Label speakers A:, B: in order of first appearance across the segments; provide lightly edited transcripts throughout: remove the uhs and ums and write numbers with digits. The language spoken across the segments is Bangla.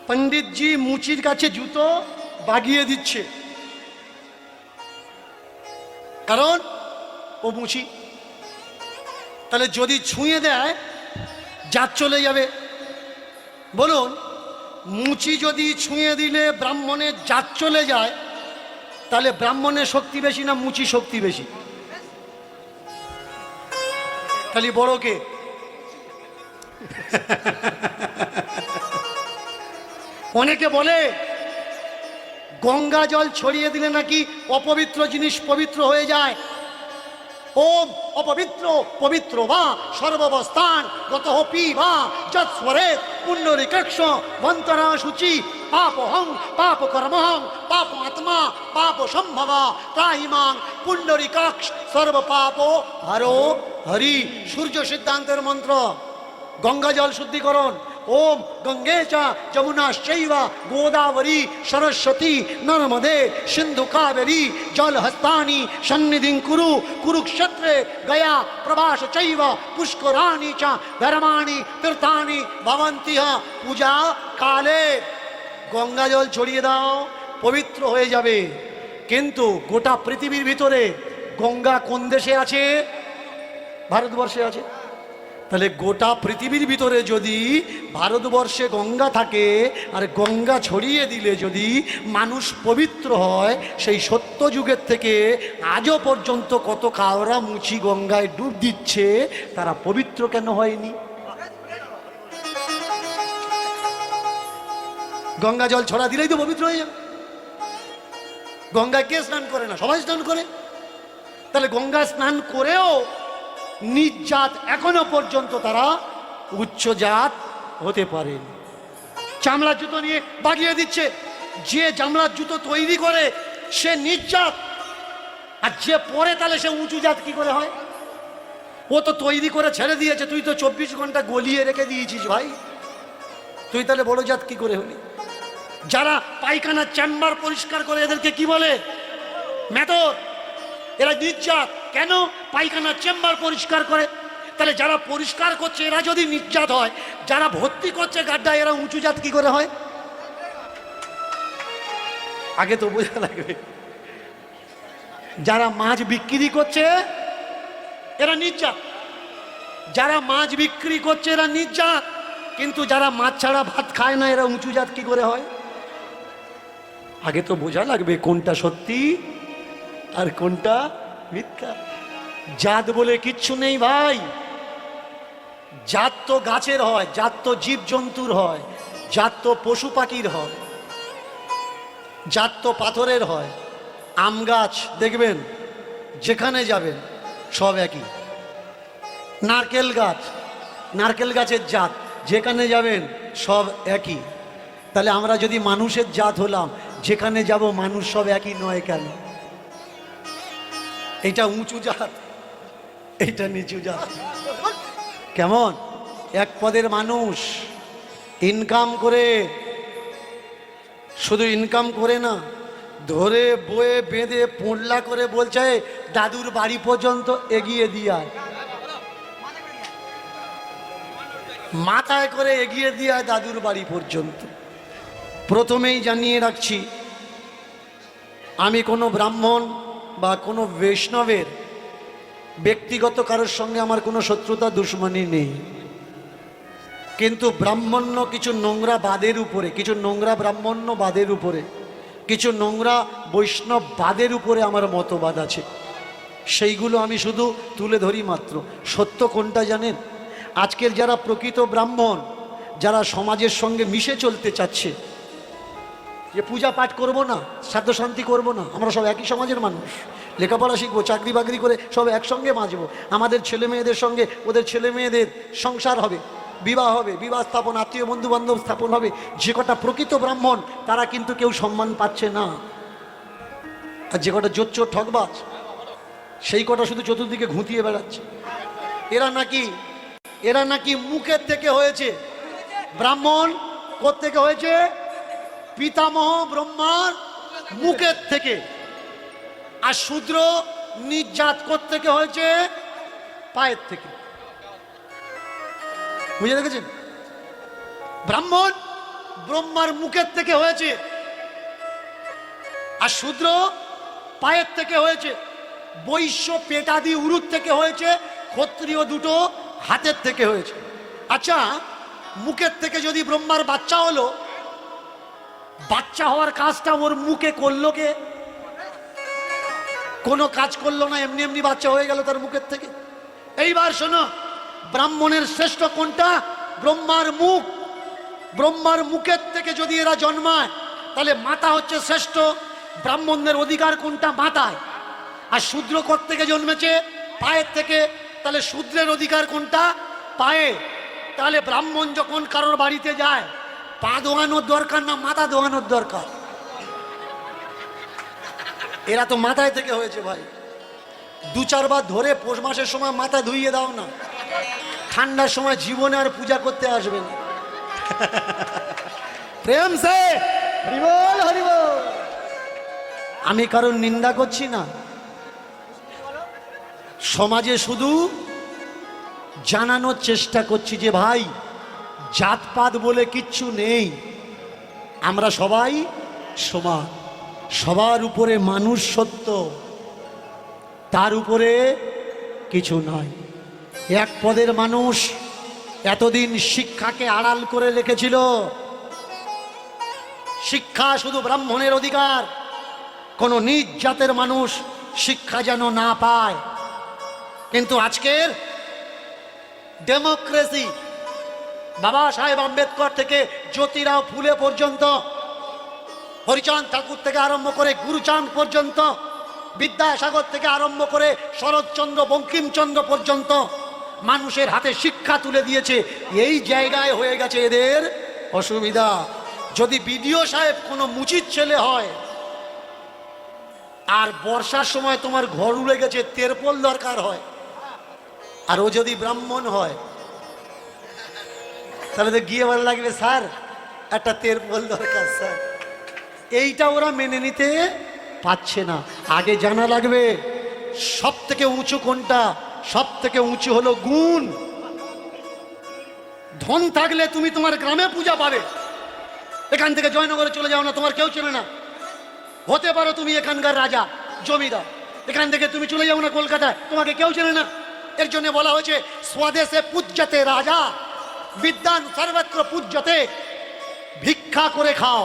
A: পণ্ডিতজি মুচির কাছে জুতো বাগিয়ে দিচ্ছে, কারণ ও মুচি। তাহলে যদি ছুঁয়ে দেয় জাত চলে যাবে। বলুন, মুচি যদি ছুঁয়ে দিলে ব্রাহ্মণের জাত চলে যায়, তাহলে ব্রাহ্মণের শক্তি বেশি না মুচি শক্তি বেশি? তাহলে বড় কে? অনেকে বলে গঙ্গা জল ছড়িয়ে দিলে নাকি অপবিত্র জিনিস পবিত্র হয়ে যায়। ওম অপবিত্র পবিত্র বা সর্ববস্থান গত পি বা যৎস্বরে পুণ্ডরীকাক্ষ বন্তরা শুচি পাপহং পাপ কর্মহং পাপ আত্মা পাপ সম্ভব ত্রাহিমাং পুণ্ডরীকাক্ষ সর্ব পাপ হরো হরি। সূর্য সিদ্ধান্তের মন্ত্র, গঙ্গা জল শুদ্ধিকরণ। ওম গঙ্গে চ যমুনাশ্চৈব গোদাবরী সরস্বতী নর্মদে সিন্ধু কাবেরী জল হস্তানি সন্নিধিং কুরু কুরুক্ষেত্রে গয়া প্রভাস চৈব পুষ্করাণি চ ধর্মাণি তীর্থানি ভবন্তি পূজা কালে। গঙ্গা জল ছড়িয়ে দাও, পবিত্র হয়ে যাবে। কিন্তু গোটা পৃথিবীর ভিতরে গঙ্গা কোন দেশে আছে? ভারতবর্ষে আছে। তাহলে গোটা পৃথিবীর ভিতরে যদি ভারতবর্ষে গঙ্গা থাকে আর গঙ্গা ছড়িয়ে দিলে যদি মানুষ পবিত্র হয়, সেই সত্য যুগের থেকে আজও পর্যন্ত কত কাওড়া মুচি গঙ্গায় ডুব দিচ্ছে, তারা পবিত্র কেন হয়নি? গঙ্গা জল ছড়া দিলেই তো পবিত্র হয়ে যাবে। গঙ্গায় কে স্নান করে না? সবাই স্নান করে। তাহলে গঙ্গা স্নান করেও নিজ জাত এখনো পর্যন্ত তারা উচ্চ জাত হতে পারে। চামড়ার জুতো নিয়ে বাগিয়ে দিচ্ছে। যে চামড়ার জুতো তৈরি করে সে নিজ জাত, আর যে পরে তাহলে সে উঁচু জাত কি করে হয়? ও তো তৈরি করে ছেড়ে দিয়েছে, তুই তো 24 ঘন্টা গলিয়ে রেখে দিয়েছিস ভাই, তুই তাহলে বড় জাত কি করে হলি? যারা পায়খানার চেম্বার পরিষ্কার করে এদেরকে কি বলে? মেথর। এরা নির্জাত। কেন? পায়খানার চেম্বার পরিষ্কার করে। তাহলে যারা পরিষ্কার করছে এরা যদি নির্জাত হয়, যারা ভর্তি করছে গাড্ডা এরা উঁচু জাত কি করে হয়? আগে তো বোঝা লাগবে। যারা মাছ বিক্রি করছে এরা নির্জাত, যারা মাছ বিক্রি করছে এরা নির্জাত, কিন্তু যারা মাছ ছাড়া ভাত খায় না এরা উঁচু জাত কি করে হয়? আগে তো বোঝা লাগবে কোনটা সত্যি আর কোনটা মিথ্যা। জাত বলে কিচ্ছু নেই ভাই। জাত তো গাছের হয়, জাত তো জীব জন্তুর হয়, জাত তো পশু পাখির হয়, জাত তো পাথরের হয়। আম গাছ দেখবেন যেখানে যাবেন সব একই। নারকেল গাছ, নারকেল গাছের জাত যেখানে যাবেন সব একই। তাহলে আমরা যদি মানুষের জাত হলাম, যেখানে যাব মানুষ সব একই নয় কেন? এইটা উঁচু জাত, এইটা নিচু জাত। কেমন? এক পদের মানুষ ইনকাম করে, শুধু ইনকাম করে না, ধরে বয়ে বেঁধে পোঁড়লা করে বলছে দাদুর বাড়ি পর্যন্ত এগিয়ে দিয়ে, মাথায় করে এগিয়ে দিয়ে দাদুর বাড়ি পর্যন্ত। প্রথমেই জানিয়ে রাখছি, আমি কোনো ব্রাহ্মণ বা কোনো বৈষ্ণবের ব্যক্তিগত কারোর সঙ্গে আমার কোনো শত্রুতা দুশ্মনী নেই। কিন্তু ব্রাহ্মণ্য কিছু নোংরা বাদের উপরে, কিছু নোংরা ব্রাহ্মণ্য বাদের উপরে, কিছু নোংরা বৈষ্ণব বাদের উপরে আমার মতবাদ আছে। সেইগুলো আমি শুধু তুলে ধরি মাত্র। সত্য কোনটা জানেন? আজকের যারা প্রকৃত ব্রাহ্মণ, যারা সমাজের সঙ্গে মিশে চলতে চাচ্ছে, যে পূজা পাঠ করব না, সাধ্য শান্তি করব না, আমরা সব একই সমাজের মানুষ, লেখাপড়া শিখবো, চাকরি বাকরি করে সব একসঙ্গে বাঁচবো, আমাদের ছেলে মেয়েদের সঙ্গে ওদের ছেলে মেয়েদের সংসার হবে, বিবাহ হবে, বিবাহ স্থাপন, আত্মীয় বন্ধু বান্ধব স্থাপন হবে। যে কটা প্রকৃত ব্রাহ্মণ তারা কিন্তু কেউ সম্মান পাচ্ছে না। আর যে কটা জোচ্চ ঠকবাজ সেই কটা শুধু চতুর্দিকে ঘুঁতিয়ে বেড়াচ্ছে। এরা নাকি মুখের থেকে হয়েছে ব্রাহ্মণ। কোত্থেকে হয়েছে? পিতামহ ব্রহ্মার মুখের থেকে। আর শূদ্র নির্জাত কোত্থেকে হয়েছে? পায়ের থেকে। বুঝে দেখেছেন? ব্রাহ্মণ ব্রহ্মার মুখের থেকে হয়েছে, আর শূদ্র পায়ের থেকে হয়েছে। বৈশ্য পেটাদি উরুর থেকে হয়েছে, ক্ষত্রিয় দুটো হাতের থেকে হয়েছে। আচ্ছা, মুখের থেকে যদি ব্রহ্মার বাচ্চা হলো, বাচ্চা হওয়ার কাজটা ওর মুখে করলো কে? কোনো কাজ করলো না, এমনি এমনি বাচ্চা হয়ে গেল তার মুখের থেকে। এইবার শোনো, ব্রাহ্মণের শ্রেষ্ঠ কোনটা? ব্রহ্মার মুখ। ব্রহ্মার মুখের থেকে যদি এরা জন্মায় তাহলে মাতা হচ্ছে শ্রেষ্ঠ। ব্রাহ্মণদের অধিকার কোনটা? মাতায়। আর শূদ্র থেকে জন্মেছে? পায়ের থেকে। তাহলে শূদ্রের অধিকার কোনটা? পায়ে। তাহলে ব্রাহ্মণ যখন কারোর বাড়িতে যায়, পা ধোয়ানোর দরকার না মাথা ধোয়ানোর দরকার? এরা তো মাথায় থেকে হয়েছে ভাই। দু চারবার ধরে পৌষ মাসের সময় মাথা ধুইয়ে দাও না, ঠান্ডার সময় জীবনে আর পূজা করতে আসবে না। প্রেম সে হরিবল হরিবল। আমি কারোর নিন্দা করছি না, সমাজে শুধু জানানোর চেষ্টা করছি যে ভাই, জাতপাত বলে কিচ্ছু নেই, আমরা সবাই সমান। সবার উপরে মানুষ সত্য, তার উপরে কিছু নয়। এক পদের মানুষ এতদিন শিক্ষাকে আড়াল করে রেখেছিল। শিক্ষা শুধু ব্রাহ্মণের অধিকার, কোনো নিজ জাতের মানুষ শিক্ষা যেন না পায়। কিন্তু আজকের ডেমোক্রেসি, বাবা সাহেব আম্বেদকর থেকে জ্যোতিরাও ফুলে পর্যন্ত, হরিচাঁদ ঠাকুর থেকে আরম্ভ করে গুরুচাঁদ পর্যন্ত, বিদ্যাসাগর থেকে আরম্ভ করে শরৎচন্দ্র বঙ্কিমচন্দ্র পর্যন্ত মানুষের হাতে শিক্ষা তুলে দিয়েছে। এই জায়গায় হয়ে গেছে এদের অসুবিধা। যদি বিডিও সাহেব কোনো মুচির ছেলে হয়, আর বর্ষার সময় তোমার ঘর উড়ে গেছে, তেরপল দরকার হয়, আর ও যদি ব্রাহ্মণ হয়, তাহলে তো গিয়ে ভালো লাগবে, স্যার একটা তেরপল দরকার স্যার। এইটা ওরা মেনে নিতে পারছে না। আগে জানা লাগবে সব থেকে উঁচু কোনটা। সব থেকে উঁচু হলো গুণ। ধন থাকলে তুমি তোমার গ্রামে পূজা পাবে, এখান থেকে জয়নগরে চলে যাও না, তোমার কেউ চেনে না। হতে পারো তুমি এখানকার রাজা জমিদার, এখান থেকে তুমি চলে যাও না কলকাতায়, তোমাকে কেউ চেনে না। এর জন্য বলা হয়েছে স্বদেশে পূজ্যতে রাজা বিদ্যান সর্বত্র পূজ্যতে। ভিক্ষা করে খাও,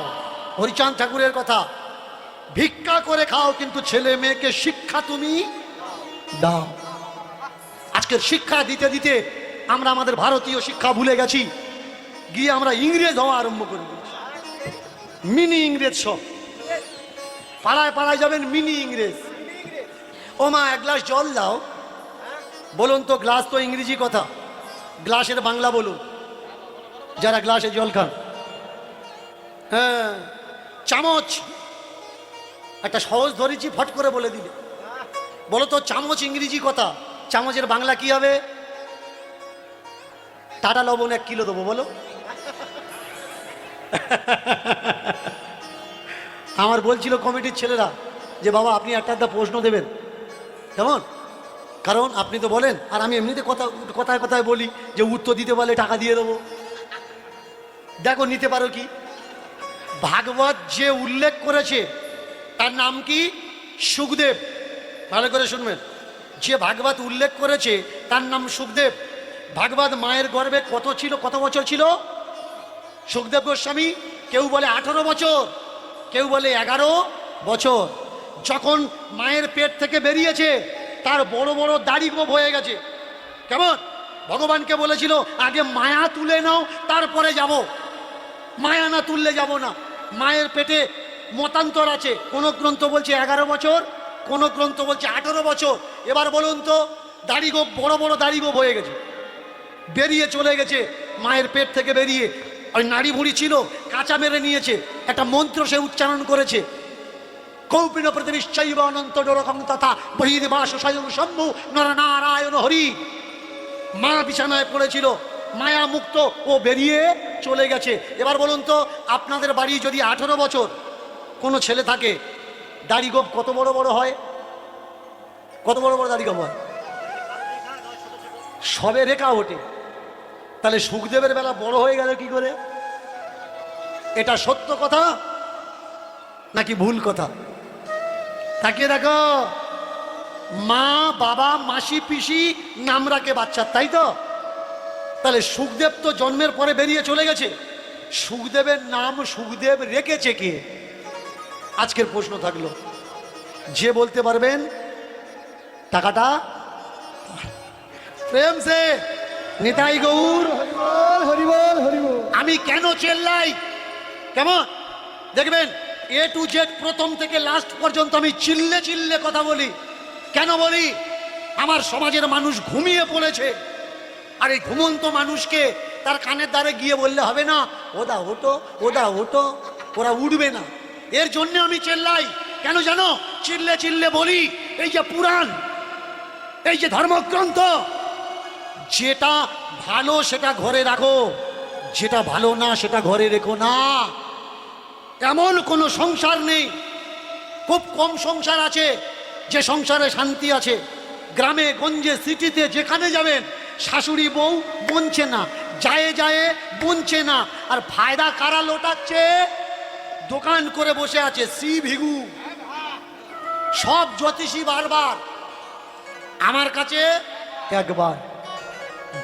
A: হরিচাঁদ ঠাকুরের কথা। ভিক্ষা করে খাও, কিন্তু ছেলে মেয়েকে শিক্ষা তুমি দাও। আজকের শিক্ষা দিতে দিতে আমরা আমাদের ভারতীয় শিক্ষা ভুলে গেছি, গিয়ে আমরা ইংরেজ হওয়া আরম্ভ করে দিয়েছি। মিনি ইংরেজ সব, পাড়ায় পাড়ায় যাবেন মিনি ইংরেজ। ও মা এক গ্লাস জল দাও। বলুন তো, গ্লাস তো ইংরেজি কথা, গ্লাসের বাংলা বলুন যারা গ্লাসে জল খান। হ্যাঁ, চামচ একটা সহজ ধরেছি, ফট করে বলে দিলে। বলো তো, চামচ ইংরেজি কথা, চামচের বাংলা কি হবে? টাটা লবণ 1 কিলো দেবো, বলো। আমার বলছিল কমিটির ছেলেরা যে বাবা আপনি একটা প্রশ্ন দেবেন, কেমন? কারণ আপনি তো বলেন, আর আমি এমনিতে কথায় কথায় বলি যে উত্তর দিতে বলে টাকা দিয়ে দেবো। দেখো নিতে পারো কি? ভাগবত যে উল্লেখ করেছে তার নাম কি? সুখদেব। ভালো করে শুনবেন, যে ভাগবত উল্লেখ করেছে তার নাম সুখদেব। ভাগবত মায়ের গর্ভে কত বছর ছিল? সুখদেব গোস্বামী কেউ বলে 18 বছর, কেউ বলে 11 বছর। যখন মায়ের পেট থেকে বেরিয়েছে তার বড় বড় দাড়ি গোপ হয়ে গেছে। কেমন? ভগবানকে বলেছিল আগে মায়া তুলে নাও, তারপরে যাব, মায়া না তুললে যাব না। মায়ের পেটে মতান্তর আছে, কোন গ্রন্থ বলছে 11 বছর, কোন গ্রন্থ বলছে 18 বছর। এবার বলুন তো, দাড়ি গোপ, বড় বড় দাড়ি গোপ হয়ে গেছে, বেরিয়ে চলে গেছে মায়ের পেট থেকে বেরিয়ে। ওই নাড়ি ভুড়ি ছিল, কাঁচা মেরে নিয়েছে, একটা মন্ত্র সে উচ্চারণ করেছে, কৌপিন প্রতিবিশ্চৈব অনন্ত ডোরকং তথা বহির্বাস স্বয়ং শম্ভু নরনারায়ণ হরি। মা বিছানায় পড়েছিল, মায়া মুক্ত, ও বেরিয়ে চলে গেছে। এবার বলুন তো, আপনাদের বাড়ি যদি 18 বছর কোনো ছেলে থাকে, দাড়ি গোপ কত বড় বড় হয়? কত বড় বড় দাড়ি গোপ হয়? সবে রেখা ওঠে। তাহলে সুখদেবের বেলা বড় হয়ে গেল কি করে? এটা সত্য কথা নাকি ভুল কথা? তাকিয়ে দেখো, মা বাবা মাসি পিসি নাম রাখে বাচ্চার, তাই তো? তাহলে সুখদেব তো জন্মের পরে বেরিয়ে চলে গেছে, সুখদেবের নাম সুখদেব রেখেছে কে? আজকের প্রশ্ন থাকলো, যে বলতে পারবেন টাকাটা প্রেম সে নিতাই গৌর
B: হরিবল হরিবল।
A: আমি কেন চেল্লাই, কেমন দেখবেন এ টু জেড প্রথম থেকে লাস্ট পর্যন্ত আমি চিল্লে চিল্লে কথা বলি। কেন বলি? আমার সমাজের মানুষ ঘুমিয়ে পড়েছে, আর এই ঘুমন্ত মানুষকে তার কানের দ্বারে গিয়ে বললে হবে না ওদা ওটো ওদা ওটো, ওরা উঠবে না। এর জন্য আমি চেল্লাই। কেন জানো? চিল্লে চিল্লে বলি, এই যে পুরাণ, এই যে ধর্মগ্রন্থ, যেটা ভালো সেটা ঘরে রাখো, যেটা ভালো না সেটা ঘরে রেখো না। এমন কোনো সংসার নেই, খুব কম সংসার আছে যে সংসারে শান্তি আছে। গ্রামে গঞ্জে সিটিতে যেখানে যাবেন, শাশুড়ি বউ বনছে না, যায় যায় বনছে না, আর ফায়দা কারা লোটাচ্ছে? দোকান করে বসে আছে শ্রী ভিগু। সব জ্যোতিষী বারবার আমার কাছে একবার।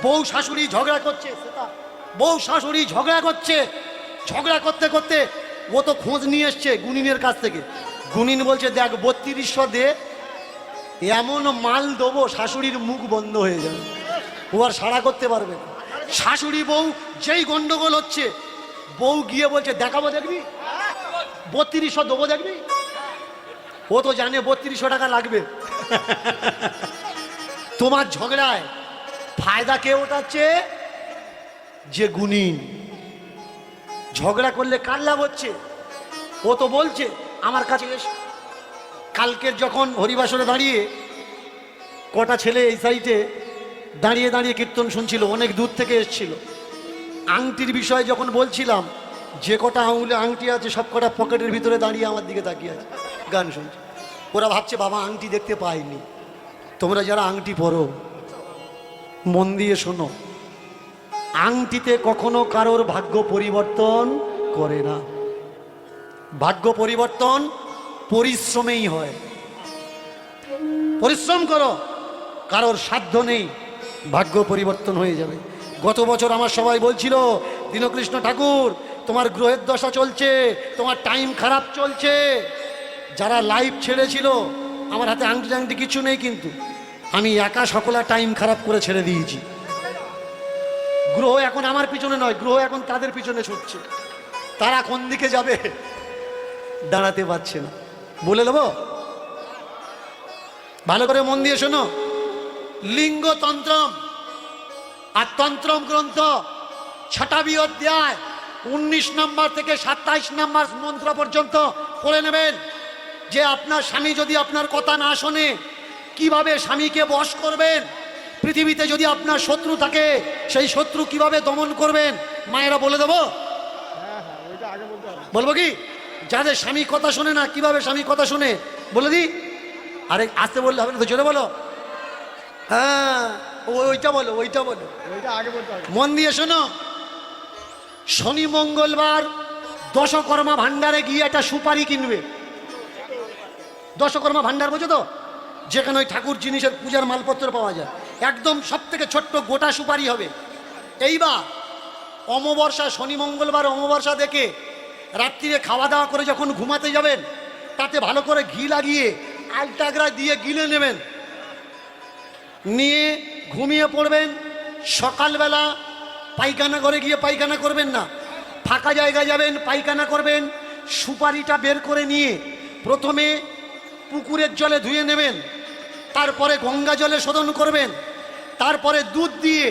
A: বউ শাশুড়ি ঝগড়া করছে, সেটা বউ শাশুড়ি ঝগড়া করছে, ঝগড়া করতে করতে ও তো খোঁজ নিয়ে এসছে গুনিনের কাছ থেকে। গুনিন বলছে দেখ 3200 দে, এমন মাল দেবো শাশুড়ির মুখ বন্ধ হয়ে যাবে, ও আর সাড়া করতে পারবে না। শাশুড়ি বউ যেই গন্ডগোল হচ্ছে, বউ গিয়ে বলছে দেখাবো দেখবি, 3200 দেবো দেখবি। ও তো জানে 3200 টাকা লাগবে। তোমার ঝগড়ায় ফায়দা কে ওঠাচ্ছে? যে গুনিন। ঝগড়া করলে কার লাভ হচ্ছে? ও তো বলছে আমার কাছে এসে। কালকের যখন হরিবাসরে দাঁড়িয়ে কটা ছেলে এই সাইডে দাঁড়িয়ে দাঁড়িয়ে কীর্তন শুনছিল, অনেক দূর থেকে এসছিল। আংটির বিষয়ে যখন বলছিলাম, যে কটা আঙুলে আংটি আছে সব কটা পকেটের ভিতরে দাঁড়িয়ে আমার দিকে তাকিয়ে আছে, গান শুনছে। ওরা ভাবছে বাবা আংটি দেখতে পাইনি। তোমরা যারা আংটি পরো মন দিয়ে শোনো, আংটিতে কখনো কারোর ভাগ্য পরিবর্তন করে না। ভাগ্য পরিবর্তন পরিশ্রমেই হয়। পরিশ্রম করো, কারোর সাধ্য নেই, ভাগ্য পরিবর্তন হয়ে যাবে। গত বছর আমার সবাই বলছিল দীনকৃষ্ণ ঠাকুর তোমার গ্রহের দশা চলছে, তোমার টাইম খারাপ চলছে। যারা লাইভ ছেড়েছিল, আমার হাতে আংটি আংটি কিছু নেই, কিন্তু আমি একা সকলা টাইম খারাপ করে ছেড়ে দিয়েছি। গ্রহ এখন আমার পিছনে নয়, গ্রহ এখন তাদের পিছনে ছুটছে। তারা কোন দিকে যাবে দাঁড়াতে পারছে না। বলে দেবো, ভালো করে মন দিয়ে শোনো। লিঙ্গ তন্ত্রম আর তন্ত্রম গ্রন্থ 6টা অধ্যায় 19 নম্বর থেকে 27 নম্বর মন্ত্র পর্যন্ত পড়ে নেবেন। যে আপনার স্বামী যদি আপনার কথা না শোনে, কিভাবে স্বামীকে বশ করবেন। পৃথিবীতে যদি আপনার শত্রু থাকে, সেই শত্রু কিভাবে দমন করবেন, মায়েরা বলে দেবো। বলবো কি? যাদের স্বামী কথা শোনে না, কিভাবে স্বামী কথা শুনে বলে দিই। আরে আসতে বললে হবে না তো, জোরে বলো। হ্যাঁ ওইটা বলো, ওইটা বলো, ওইটা আগে বলতে হবে। মন দিয়ে শোনো। শনি মঙ্গলবার দশকর্মা ভান্ডারে গিয়ে একটা সুপারি কিনবে। দশকর্মা ভান্ডার বোঝো তো? যেখানে ওই ঠাকুর জিনিসের পূজার মালপত্র পাওয়া যায়, একদম সব থেকে ছোট্ট গোটা সুপারি হবে। এইবার অমাবস্যা, শনি মঙ্গলবার অমাবস্যা দেখে রাত্রিরে খাওয়া দাওয়া করে যখন ঘুমাতে যাবেন, তাতে ভালো করে ঘি লাগিয়ে আলটাগড়া দিয়ে গিলে নেবেন, নিয়ে ঘুমিয়ে পড়বেন। সকালবেলা পায়খানা ঘরে গিয়ে পায়খানা করবেন না, ফাঁকা জায়গায় যাবেন, পায়খানা করবেন। সুপারিটা বের করে নিয়ে প্রথমে পুকুরের জলে ধুয়ে নেবেন, তারপরে গঙ্গা জলে শোধন করবেন, তারপরে দুধ দিয়ে,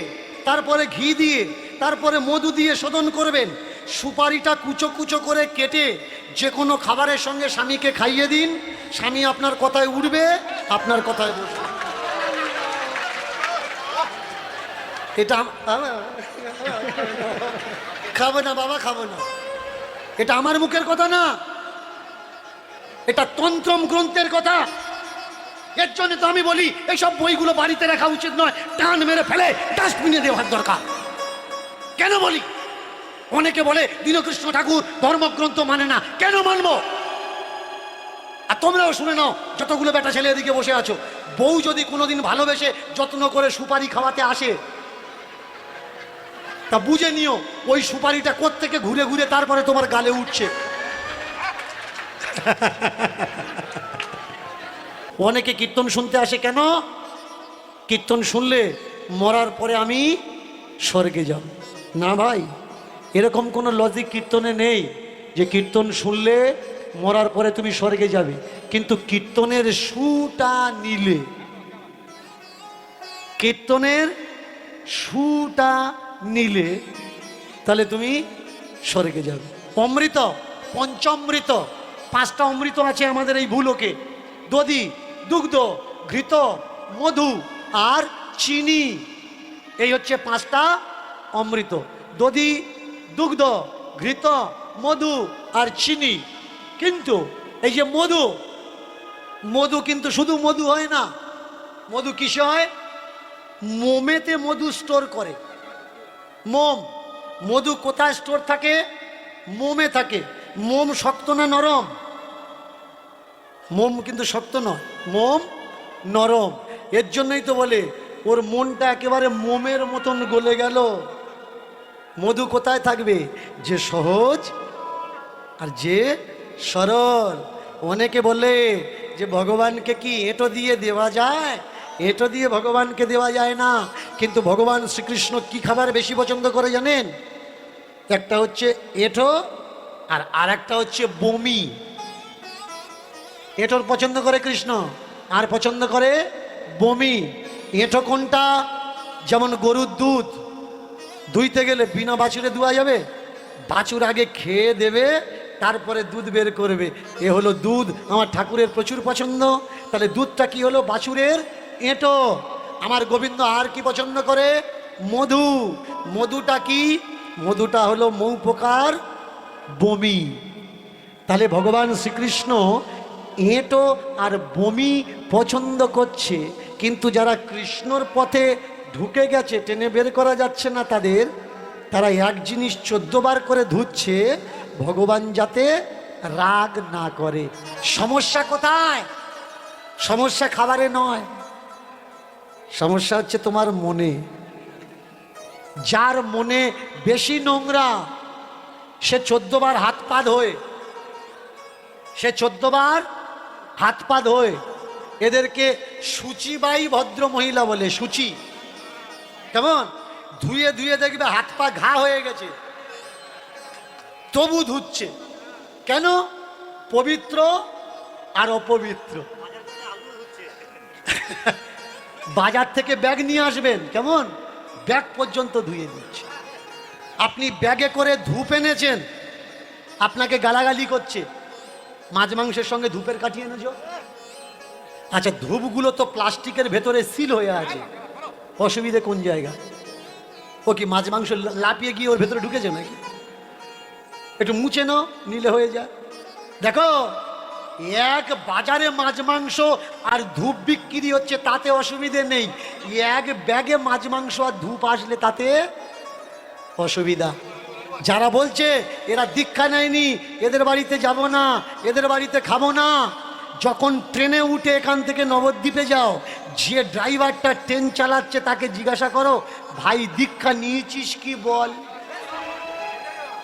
A: তারপরে ঘি দিয়ে, তারপরে মধু দিয়ে শোধন করবেন। সুপারিটা কুচো কুচো করে কেটে যে কোনো খাবারের সঙ্গে স্বামীকে খাইয়ে দিন। স্বামী আপনার কথায় উঠবে, আপনার কথায় বসবে। এটা খাবো না বাবা, খাবো না, এটা আমার মুখের কথা না, এটা তন্ত্রম গ্রন্থের কথা। এর জন্য তো আমি বলি এইসব বইগুলো বাড়িতে রাখা উচিত নয়, টান মেরে ফেলে ডাস্টবিনে দেওয়ার দরকার। কেন বলি? অনেকে বলে দীনকৃষ্ণ ঠাকুর ধর্মগ্রন্থ মানে না। কেন মানবো? আর তোমরাও শুনে নাও, যতগুলো বেটা ছেলে এদিকে বসে আছো, বউ যদি কোনোদিন ভালোবেসে যত্ন করে সুপারি খাওয়াতে আসে, তা বুঝে নিও ওই সুপারিটা কোত্থেকে ঘুরে ঘুরে তারপরে তোমার গালে উঠছে। অনেকে কীর্তন শুনতে আসে কেন? কীর্তন শুনলে মরার পরে আমি স্বর্গে যাব। না ভাই, এরকম কোনো লজিক কীর্তনে নেই যে কীর্তন শুনলে মরার পরে তুমি স্বর্গে যাবে। কিন্তু কীর্তনের সুটা নিলে, কীর্তনের সুটা নিলে তাহলে তুমি স্বর্গে যাবে। অমৃত, পঞ্চামৃত, 5টা অমৃত আছে আমাদের এই ভূলোকে। দধি, দুগ্ধ, ঘৃত, মধু আর চিনি, এই হচ্ছে 5টা অমৃত। দধি, দুগ্ধ, ঘৃত, মধু আর চিনি। কিন্তু এই যে মধু, মধু কিন্তু শুধু মধু হয় না। মধু কিসে হয়? মোমেতে মধু স্টোর করে। মোম, মধু কোথায় স্টোর থাকে? মোমে থাকে। মোম শক্ত না নরম? মোম কিন্তু শক্ত নয়, মোম নরম। এর জন্যই তো বলে ওর মনটা একেবারে মোমের মতন গলে গেল। মধু কোথায় থাকবে? যে সহজ আর যে সরল। অনেকে বলে যে ভগবানকে কি এঁটো দিয়ে দেওয়া যায়? এঁটো দিয়ে ভগবানকে দেওয়া যায় না। কিন্তু ভগবান শ্রীকৃষ্ণ কি খাবার বেশি পছন্দ করে জানেন? একটা হচ্ছে এঁটো আর একটা হচ্ছে বমি। এঁটোর পছন্দ করে কৃষ্ণ, আর পছন্দ করে বমি। এঁটো কোনটা? যেমন গরুর দুধ দুইতে গেলে বিনা বাছুরে দুয়া যাবে? বাছুর আগে খেয়ে দেবে, তারপরে দুধ বের করবে। এ হলো দুধ। আমার ঠাকুরের প্রচুর পছন্দ। তাহলে দুধটা কি হলো? বাছুরের এঁটো। আমার গোবিন্দ আর কি পছন্দ করে? মধু। মধুটা কি? মধুটা হলো মৌ পোকার বমি। তাহলে ভগবান শ্রীকৃষ্ণ এঁটো আর বমি পছন্দ করছে। কিন্তু যারা কৃষ্ণর পথে ঢুকে গেছে, টেনে বের করা যাচ্ছে না তাদের, তারা এক জিনিস 14 বার করে ধুচ্ছে, ভগবান যাতে রাগ না করে। সমস্যা কোথায়? সমস্যা খাবারে নয়, সমস্যা হচ্ছে তোমার মনে। যার মনে বেশি নোংরা সে 14 বার হাত পা ধোয়, সে 14 বার হাত পা ধোয়। এদেরকে শুচিবাই ভদ্র মহিলা বলে। শুচি কেমন? ধুয়ে ধুয়ে দেখবে হাত পা ঘা হয়ে গেছে, তবু ধুচ্ছে। কেন? পবিত্র আর অপবিত্র। বাজার থেকে ব্যাগ নিয়ে আসবেন, কেমন ব্যাগ পর্যন্ত ধুয়ে দিচ্ছে। আপনি ব্যাগে করে ধূপ এনেছেন, আপনাকে গালাগালি করছে, মাছ মাংসের সঙ্গে ধূপের কাঠি এনেছো। আচ্ছা, ধূপগুলো তো প্লাস্টিকের ভেতরে সিল হয়ে আছে, অসুবিধে কোন জায়গা? ও কি মাছ মাংস লাপিয়ে গিয়ে ওর ভেতরে ঢুকেছে নাকি? একটু মুছে নাও, নিলে হয়ে যায়। দেখো, এক বাজারে মাছ মাংস আর ধূপ বিক্রি হচ্ছে, তাতে অসুবিধে নেই। এক ব্যাগে মাছ মাংস আর ধূপ আসলে তাতে অসুবিধা। যারা বলছে এরা দীক্ষা নেয়নি, এদের বাড়িতে যাব না, এদের বাড়িতে খাবো না, যখন ট্রেনে উঠে এখান থেকে নবদ্বীপে যাও, যে ড্রাইভারটা ট্রেন চালাচ্ছে তাকে জিজ্ঞাসা করো, ভাই দীক্ষা নিয়েছিস কি বল,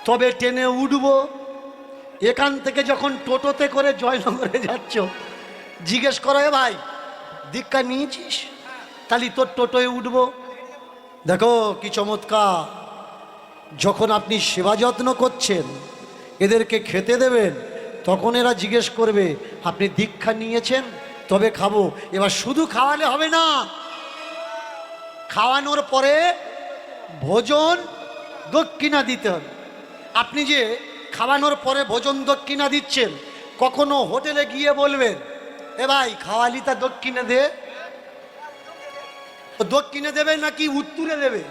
A: তবে ট্রেনে উঠবো। এখান থেকে যখন টোটোতে করে জয়নগরে যাচ্ছ, জিজ্ঞেস করো, এ ভাই দীক্ষা নিয়েছিস? তাহলে তোর টোটোয় উঠবো। দেখো কি চমৎকার। যখন আপনি সেবা যত্ন করছেন, এদেরকে খেতে দেবেন, তখন এরা জিজ্ঞেস করবে আপনি দীক্ষা নিয়েছেন? তবে খাবো। এবার শুধু খাওয়ালে হবে না, খাওয়ানোর পরে ভোজন দক্ষিণা দিতে হবে। আপনি যে খাওয়ানোর পরে ভোজন দক্ষিণা দিচ্ছেন, কখনো হোটেলে গিয়ে বলবেন, এ ভাই খাওয়ালি তা দক্ষিণে দে। দক্ষিণে দেবে নাকি উত্তরে দেবে?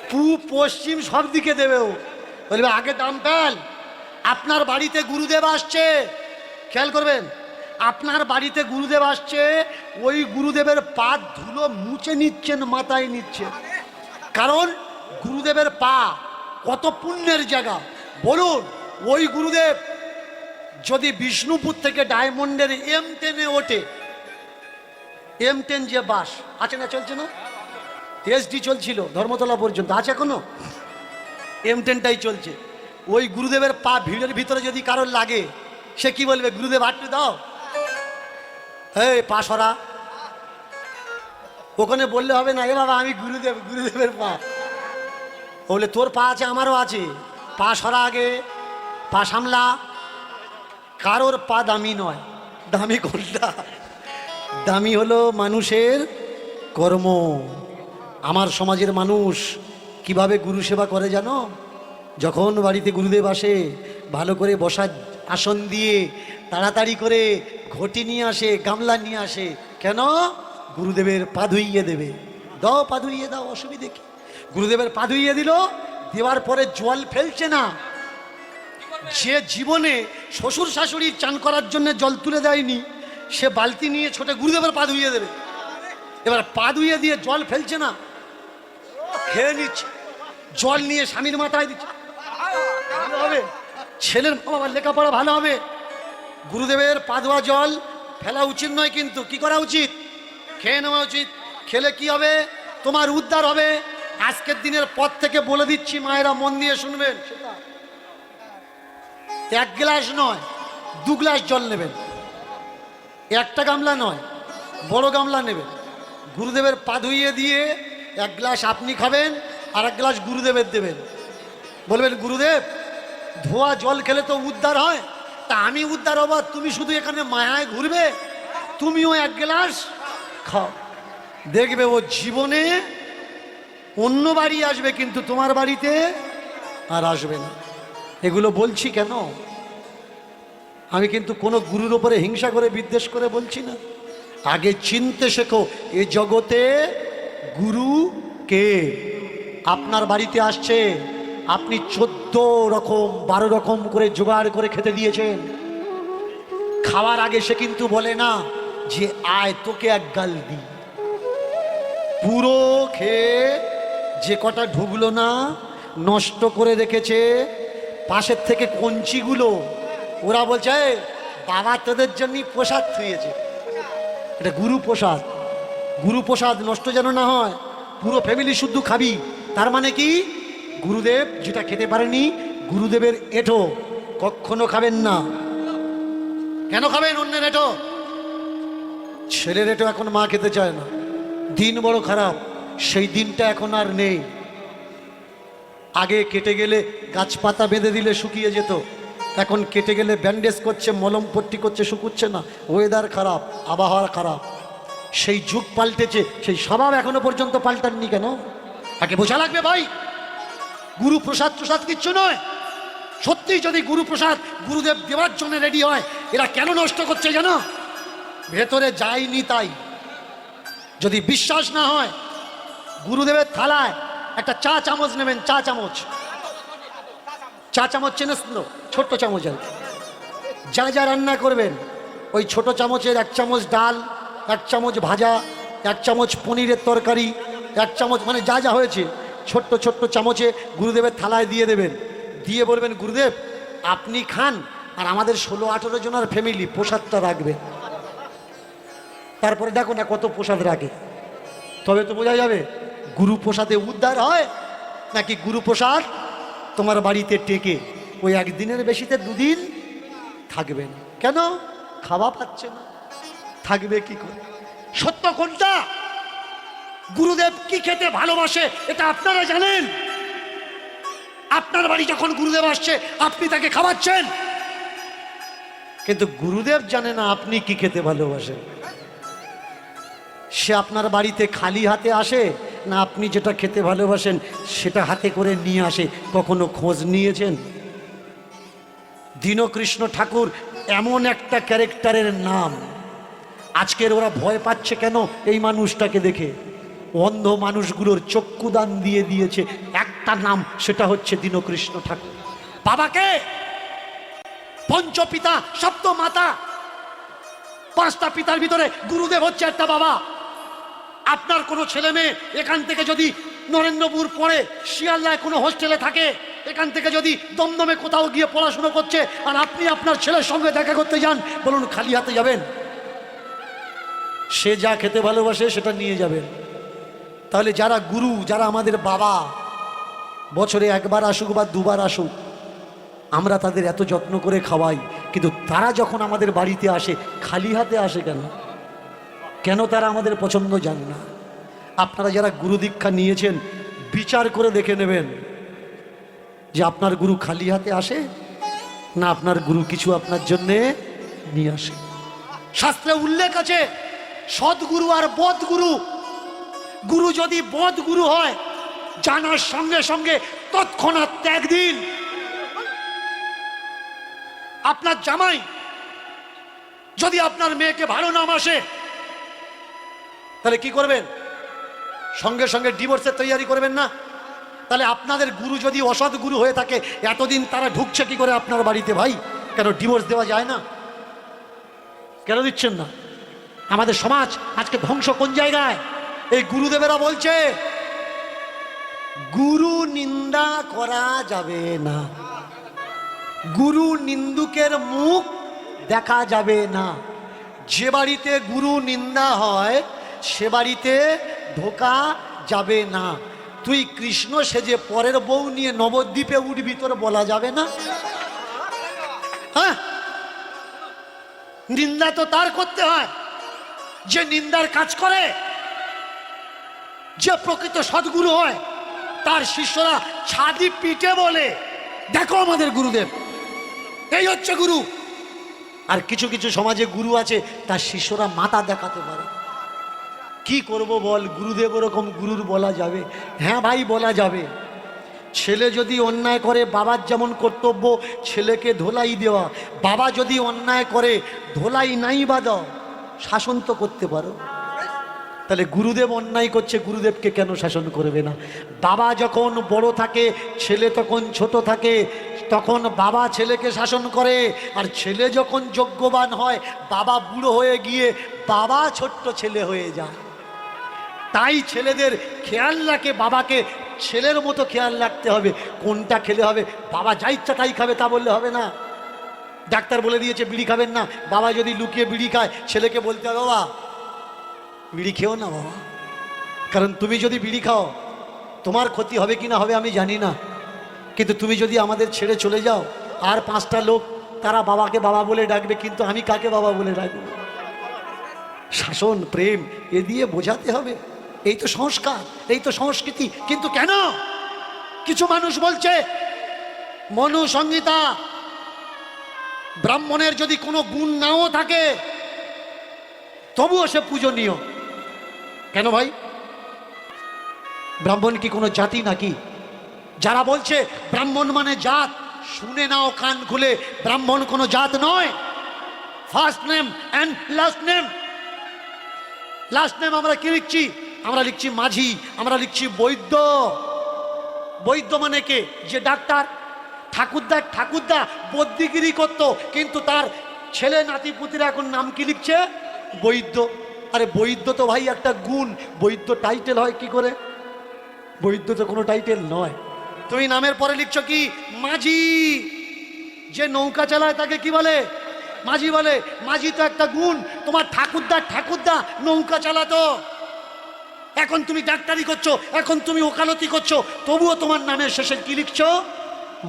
A: পূব পশ্চিম সব দিকে দেবে। ও বলবে আগে দাম পেল। আপনার বাড়িতে গুরুদেব আসছে, খেয়াল করবেন, আপনার বাড়িতে গুরুদেব আসছে, ওই গুরুদেবের পা ধুলো মুছে নিচ্ছেন, মাথায় নিচ্ছেন। কারণ গুরুদেবের পা কত পুণ্যের জায়গা বলুন। ওই গুরুদেব যদি বিষ্ণুপুর থেকে ডায়মন্ডের M10-এ ওঠে, M10 যে বাস আছে না, চলছে না, SD চলছিল ধর্মতলা পর্যন্ত, আছে এখনো, M10টাই চলছে। ওই গুরুদেবের পা ভিড়ের ভিতরে যদি কারোর লাগে, সে কি বলবে? গুরুদেব হাঁটতে দাও, এই পা সরা। ওখানে বললে হবে না, এ বাবা আমি গুরুদেব, গুরুদেবের পা। বলে তোর পা আছে, আমারও আছে, পা সরা আগে, পা সামলা। কারোর পা দামি নয়। দামি কোনটা? দামি হলো মানুষের কর্ম। আমার সমাজের মানুষ কিভাবে গুরু সেবা করে জানো? যখন বাড়িতে গুরুদেব আসে, ভালো করে বসার আসন দিয়ে তাড়াতাড়ি করে ঘটি নিয়ে আসে, গামলা নিয়ে আসে। কেন? গুরুদেবের পা ধুইয়ে দেবে। দাও, পা ধুইয়ে দাও, অসুবিধে কি? গুরুদেবের পা ধুইয়ে দিল, দেওয়ার পরে জল ফেলছে না। যে জীবনে শ্বশুর শাশুড়ির চান করার জন্য জল তুলে দেয়নি, সে বালতি নিয়ে ছোটে গুরুদেবের পা ধুইয়ে দেবে। এবার পা ধুইয়ে দিয়ে জল ফেলছে না, খেয়ে নিচ্ছে, জল নিয়ে স্বামীর মাথায় দিচ্ছে। ভালো হবে, ছেলের বাবার লেখাপড়া ভালো হবে। গুরুদেবের পা ধোয়া জল ফেলা উচিত নয়, কিন্তু কি করা উচিত? খেয়ে নেওয়া উচিত। খেলে কি হবে? তোমার উদ্ধার হবে। আজকের দিনের পর থেকে বলে দিচ্ছি, মায়েরা মন দিয়ে শুনবেন, এক গ্লাস নয় 2 গ্লাস জল নেবেন। একটা গামলা নয়, বড় গামলা নেবেন। গুরুদেবের পা ধুইয়ে দিয়ে 1 গ্লাস আপনি খাবেন, আর 1 গ্লাস গুরুদেবের দেবেন। বলবেন, গুরুদেব ধোয়া জল খেলে তো উদ্ধার হয়, তা আমি উদ্ধার হব, তুমি শুধু এখানে মায়ায় ঘুরবে? তুমিও 1 গ্লাস খাও, দেখবে ও জীবনে অন্য বাড়ি আসবে, কিন্তু তোমার বাড়িতে আর আসবে না। এগুলো বলছি কেন? আমি কিন্তু কোনো গুরুর ওপরে হিংসা করে বিদ্বেষ করে বলছি না। আগে চিনতে শেখো, এ জগতে গুরু কে। আপনার বাড়িতে আসছে, আপনি 14 রকম 12 রকম করে জোগাড় করে খেতে দিয়েছেন। খাওয়ার আগে সে কিন্তু বলে না যে আয় তোকে 1 গাল দি। পুরো খেয়ে যে কটা ঢুকলো না, নষ্ট করে রেখেছে। পাশের থেকে কঞ্চিগুলো ওরা বলছে, বাবা তোদের জন্য প্রসাদ থুয়েছে, এটা গুরু প্রসাদ। গুরু প্রসাদ নষ্ট যেন না হয়, পুরো ফ্যামিলি শুদ্ধ খাবি। তার মানে কি? গুরুদেব যেটা খেতে পারেনি, গুরুদেবের এঁঠো কখনো খাবেন না। কেন খাবেন অন্যের এঁঠো? ছেলের এঁঠো এখন মা খেতে চায় না। দিন বড় খারাপ, সেই দিনটা এখন আর নেই। আগে কেটে গেলে গাছপাতা বেঁধে দিলে শুকিয়ে যেত, এখন কেটে গেলে ব্যান্ডেজ করছে, মলম পট্টি করছে, শুকুচ্ছে না। ওয়েদার খারাপ, আবহাওয়া খারাপ, সেই যুগ পাল্টেছে, সেই স্বভাব এখনো পর্যন্ত পাল্টাননি কেন? তাকে বোঝা লাগবে ভাই, গুরু প্রসাদ প্রসাদ কিচ্ছু নয়। সত্যি যদি গুরু প্রসাদ গুরুদেব দেওয়ার জন্য রেডি হয়, এরা কেন নষ্ট করছে জানো? ভেতরে যায়নি তাই। যদি বিশ্বাস না হয়, গুরুদেবের থালায় একটা চা চামচ নেবেন, চা চামচ, চা চামচ চেনেস তো, ছোট্ট চামচ। আর যা যা রান্না করবেন, ওই ছোট চামচের 1 চামচ ডাল, 1 চামচ ভাজা, 1 চামচ পনিরের তরকারি, 1 চামচ, মানে যা যা হয়েছে ছোট্ট ছোট্ট চামচে গুরুদেবের থালায় দিয়ে দেবেন। দিয়ে বলবেন, গুরুদেব আপনি খান, আর আমাদের 16-18 জনের ফ্যামিলি প্রসাদটা রাখবেন। তারপরে দেখো না কত প্রসাদ রাখে, তবে তো বোঝা যাবে গুরু প্রসাদে উদ্ধার হয় নাকি গুরু প্রসাদ তোমার বাড়িতে টেকে ওই 1 দিনের বেশিতে 2 দিন থাকবে না। কেন? খাওয়া পাচ্ছে না, থাকবে কি করে? সত্য কোনটা? গুরুদেব কি খেতে ভালোবাসে এটা আপনারা জানেন। আপনার বাড়ি যখন গুরুদেব আসছে, আপনি তাকে খাওয়াচ্ছেন, কিন্তু গুরুদেব জানে না আপনি কি খেতে ভালোবাসেন। সে আপনার বাড়িতে খালি হাতে আসে না আপনি যেটা খেতে ভালোবাসেন সেটা হাতে করে নিয়ে আসে? কখনো খোঁজ নিয়েছেন? দীনকৃষ্ণ ঠাকুর এমন একটা ক্যারেক্টারের নাম, আজকের ওরা ভয় পাচ্ছে কেন? এই মানুষটাকে দেখে। অন্ধ মানুষগুলোর চক্ষুদান দিয়ে দিয়েছে একটা নাম, সেটা হচ্ছে দীনকৃষ্ণ ঠাকুর। বাবাকে পঞ্চপিতা, সপ্ত মাতা, 5টা পিতার ভিতরে গুরুদেব হচ্ছে একটা বাবা। আপনার কোনো ছেলে মেয়ে এখান থেকে যদি নরেন্দ্রপুর পড়ে, শিয়ালদায় কোনো হোস্টেলে থাকে, এখান থেকে যদি দমদমে কোথাও গিয়ে পড়াশুনো করছে আর আপনি আপনার ছেলের সঙ্গে দেখা করতে যান, বলুন খালি হাতে যাবেন? সে যা খেতে ভালোবাসে সেটা নিয়ে যাবেন। তাহলে যারা গুরু, যারা আমাদের বাবা, বছরে একবার আসুক বা দুবার আসুক, আমরা তাদের এত যত্ন করে খাওয়াই, কিন্তু তারা যখন আমাদের বাড়িতে আসে খালি হাতে আসে কেন? কেন তারা আমাদের পছন্দ জানে না? আপনারা যারা গুরু দীক্ষা নিয়েছেন বিচার করে দেখে নেবেন যে আপনার গুরু খালি হাতে আসে না আপনার গুরু কিছু আপনার জন্যে নিয়ে আসে। শাস্ত্রে উল্লেখ আছে সদ্গুরু আর বদগুরু। গুরু যদি বদগুরু হয়, জানার সঙ্গে সঙ্গে তৎক্ষণাৎ ত্যাগ দিন। আপনার জামাই যদি আপনার মেয়েকে ভালো না বাসে, তাহলে কি করবেন? সঙ্গে সঙ্গে ডিভোর্সের তৈরি করবেন না? তাহলে আপনাদের গুরু যদি অসৎ গুরু হয়ে থাকে, এতদিন তারা ঢুকছে কি করে আপনার বাড়িতে ভাই? কেন ডিভোর্স দেওয়া যায় না? কেন দিচ্ছেন না? আমাদের সমাজ আজকে ধ্বংস কোন জায়গায়? এই গুরুদেবেরা বলছে গুরু নিন্দা করা যাবে না, গুরু নিন্দুকের মুখ দেখা যাবে না। যে বাড়িতে গুরু নিন্দা হয় সে বাড়িতে ঢোকা যাবে না। তুই কৃষ্ণ সেজে পরের বউ নিয়ে নবদ্বীপে উঠবি, তোর বলা যাবে না? হ্যাঁ, নিন্দা তো তার করতে হয় যে নিন্দার কাজ করে। যে প্রকৃত সদ্গুরু হয় তার শিষ্যরা ছাদি পিঠে বলে, দেখো আমাদের গুরুদেব, এই হচ্ছে গুরু। আর কিছু কিছু সমাজে গুরু আছে তার শিষ্যরা মাথা দেখাতে পারে। কি করব বল, গুরুদেব ওরকম গুরুর বলা যাবে? হ্যাঁ ভাই, বলা যাবে। ছেলে যদি অন্যায় করে, বাবার যেমন কর্তব্য ছেলেকে ধোলাই দেওয়া, বাবা যদি অন্যায় করে ধোলাই নাই বা দাও, শাসন তো করতে পারো। তাহলে গুরুদেব অন্যায় করছে, গুরুদেবকে কেন শাসন করবে না? বাবা যখন বড় থাকে, ছেলে তখন ছোট থাকে, তখন বাবা ছেলেকে শাসন করে। আর ছেলে যখন যোগ্যবান হয়, বাবা বুড়ো হয়ে গিয়ে বাবা ছোট্ট ছেলে হয়ে যায়। তাই ছেলেদের খেয়াল রাখে, বাবাকে ছেলের মতো খেয়াল রাখতে হবে। কোনটা খেলে হবে? বাবা যা ইচ্ছা তাই খাবে তা বললে হবে না। ডাক্তার বলে দিয়েছে বিড়ি খাবেন না, বাবা যদি লুকিয়ে বিড়ি খায়, ছেলেকে বলতে হবে বাবা বিড়ি খেও না বাবা, কারণ তুমি যদি বিড়ি খাও তোমার ক্ষতি হবে কি না হবে আমি জানি না, কিন্তু তুমি যদি আমাদের ছেড়ে চলে যাও, আর 5টা লোক তারা বাবাকে বাবা বলে ডাকবে, কিন্তু আমি কাকে বাবা বলে ডাকবো? শাসন, প্রেম এ দিয়ে বোঝাতে হবে। এই তো সংস্কার, এই তো সংস্কৃতি। কিন্তু কেন কিছু মানুষ বলছে মনু সংহিতা, ব্রাহ্মণের যদি কোনো গুণ নাও থাকে তবুও সে পূজনীয়। কেন ভাই? ব্রাহ্মণ কি কোনো জাতি নাকি? যারা বলছে ব্রাহ্মণ মানে জাত, শুনে নাও কান খুলে, ব্রাহ্মণ কোনো জাত নয়। First name and last name. Last name আমরা কি লিখছি? আমরা লিখছি মাঝি, আমরা লিখছি বৈদ্য। বৈদ্য মানে কে? যে ডাক্তার। ঠাকুরদা বদ্যিগিরি করতো, কিন্তু তার ছেলে নাতি পুতিরা এখন নাম কি লিখছে? বৈদ্য। আরে বৈদ্য তো ভাই একটা গুণ, বৈদ্য টাইটেল হয় কি করে? বৈদ্য তো কোনো টাইটেল নয়। তুমি নামের পরে লিখছো কি? মাঝি। যে নৌকা চালায় তাকে কি বলে? মাঝি বলে। মাঝি তো একটা গুণ। তোমার ঠাকুরদা নৌকা চালাতো, এখন তুমি ডাক্তারি করছো, এখন তুমি ওকালতি করছো, তবুও তোমার নামের শেষে কি লিখছো?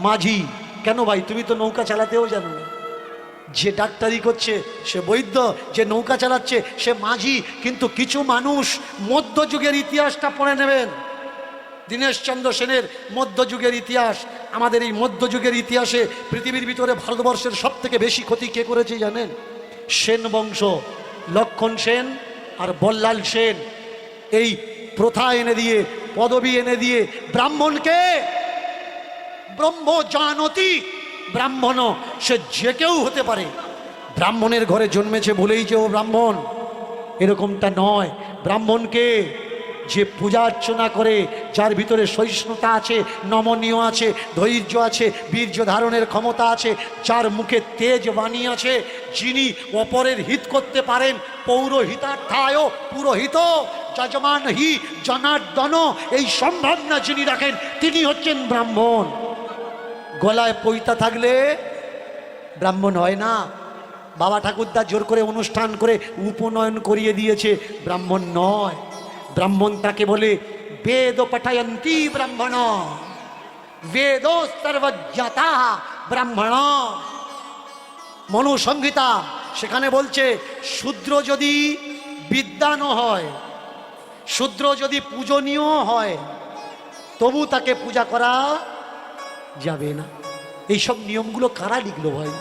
A: মাঝি। কেন ভাই? তুমি তো নৌকা চালাতেও জানো না। যে ডাক্তারি করছে সে বৈদ্য, যে নৌকা চালাচ্ছে সে মাঝি। কিন্তু কিছু মানুষ মধ্যযুগের ইতিহাসটা পড়ে নেবেন, দীনেশচন্দ্র সেনের মধ্যযুগের ইতিহাস। আমাদের এই মধ্যযুগের ইতিহাসে পৃথিবীর ভিতরে ভারতবর্ষের সব থেকে বেশি ক্ষতি কে করেছে জানেন? সেন বংশ, লক্ষণ সেন আর বল্লাল সেন। এই প্রথা এনে দিয়ে, পদবী এনে দিয়ে ব্রাহ্মণকে ব্রহ্ম জানতি, ব্রাহ্মণ সে যে কেউ হতে পারে। ব্রাহ্মণের ঘরে জন্মেছে বলেই যে ও ব্রাহ্মণ, এরকমটা নয়। ব্রাহ্মণকে যে পূজা অর্চনা করে, যার ভিতরে সহিষ্ণুতা আছে, নমনীয় আছে, ধৈর্য আছে, বীর্য ধারণের ক্ষমতা আছে, যার মুখে তেজ বাণী আছে, যিনি অপরের হিত করতে পারেন, পৌরহিতার্থায় পুরোহিত, যজমান হি জনার্দন, এই সম্ভাবনা যিনি রাখেন তিনি হচ্ছেন ব্রাহ্মণ। গলায় পৈতা থাকলে ব্রাহ্মণ হয় না। বাবা ঠাকুরদা জোর করে অনুষ্ঠান করে উপনয়ন করিয়ে দিয়েছে, ব্রাহ্মণ নয়। ব্রাহ্মণ তাকে বলে বেদ পঠয়ন্তি ব্রাহ্মণ, বেদ সর্বজ্ঞাতা ব্রাহ্মণ। মনুসংহিতা সেখানে বলছে শূদ্র যদি বিদ্বান হয়, শূদ্র যদি পূজনীয় হয়, তবু তাকে পূজা করা যাবে না। এইসব নিয়মগুলো কারা লিখলো ভাই?